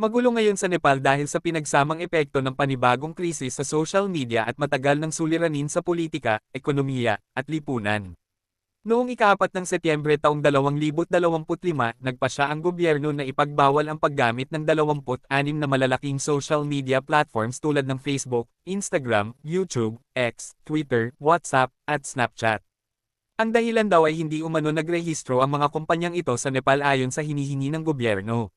Magulo ngayon sa Nepal dahil sa pinagsamang epekto ng panibagong krisis sa social media at matagal ng suliranin sa politika, ekonomiya, at lipunan. Noong ika-4 ng Setyembre taong 2025, nagpasya ang gobyerno na ipagbawal ang paggamit ng 26 na malalaking social media platforms tulad ng Facebook, Instagram, YouTube, X, Twitter, WhatsApp, at Snapchat. Ang dahilan daw ay hindi umano nagrehistro ang mga kumpanyang ito sa Nepal ayon sa hinihingi ng gobyerno.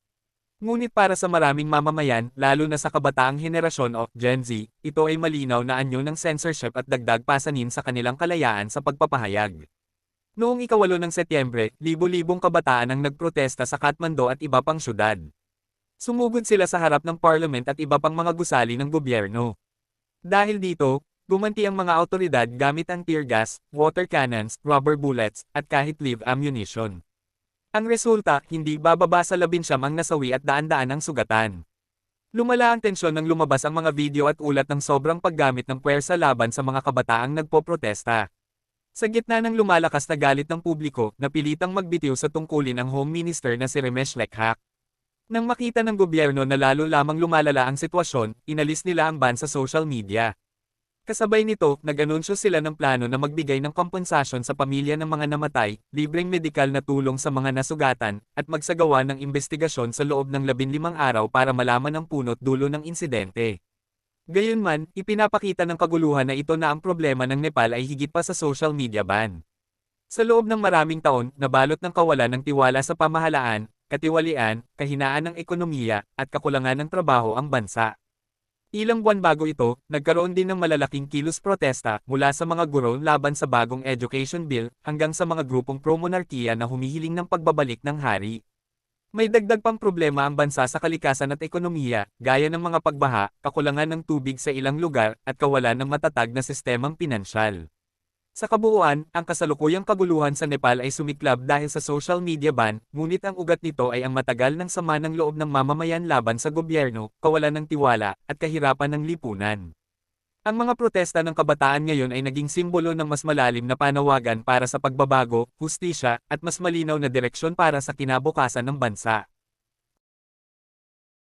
Ngunit para sa maraming mamamayan, lalo na sa kabataang henerasyon o Gen Z, ito ay malinaw na anyo ng censorship at dagdag pasanin sa kanilang kalayaan sa pagpapahayag. Noong ika-8 ng Setyembre, libo-libong kabataan ang nagprotesta sa Kathmandu at iba pang syudad. Sumugod sila sa harap ng parliament at iba pang mga gusali ng gobyerno. Dahil dito, gumanti ang mga awtoridad gamit ang tear gas, water cannons, rubber bullets, at kahit live ammunition. Ang resulta, hindi bababa sa 19 ang nasawi at daan-daan ang sugatan. Lumala ang tensyon nang lumabas ang mga video at ulat ng sobrang paggamit ng puwersa laban sa mga kabataang nagpoprotesta. Sa gitna ng lumalakas na galit ng publiko, napilitang magbitiw sa tungkulin ang Home Minister na si Ramesh Lekhak. Nang makita ng gobyerno na lalo lamang lumalala ang sitwasyon, inalis nila ang ban sa social media. Kasabay nito, nag-anunsyo sila ng plano na magbigay ng kompensasyon sa pamilya ng mga namatay, libreng medikal na tulong sa mga nasugatan, at magsagawa ng investigasyon sa loob ng 15 araw para malaman ang punot dulo ng insidente. Gayunman, ipinapakita ng kaguluhan na ito na ang problema ng Nepal ay higit pa sa social media ban. Sa loob ng maraming taon, nabalot ng kawalan ng tiwala sa pamahalaan, katiwalian, kahinaan ng ekonomiya, at kakulangan ng trabaho ang bansa. Ilang buwan bago ito, nagkaroon din ng malalaking kilos protesta mula sa mga guro laban sa bagong education bill hanggang sa mga grupong pro-monarkiya na humihiling ng pagbabalik ng hari. May dagdag pang problema ang bansa sa kalikasan at ekonomiya, gaya ng mga pagbaha, kakulangan ng tubig sa ilang lugar, at kawalan ng matatag na sistemang pinansyal. Sa kabuuan, ang kasalukuyang kaguluhan sa Nepal ay sumiklab dahil sa social media ban, ngunit ang ugat nito ay ang matagal ng sama ng loob ng mamamayan laban sa gobyerno, kawalan ng tiwala, at kahirapan ng lipunan. Ang mga protesta ng kabataan ngayon ay naging simbolo ng mas malalim na panawagan para sa pagbabago, hustisya, at mas malinaw na direksyon para sa kinabukasan ng bansa.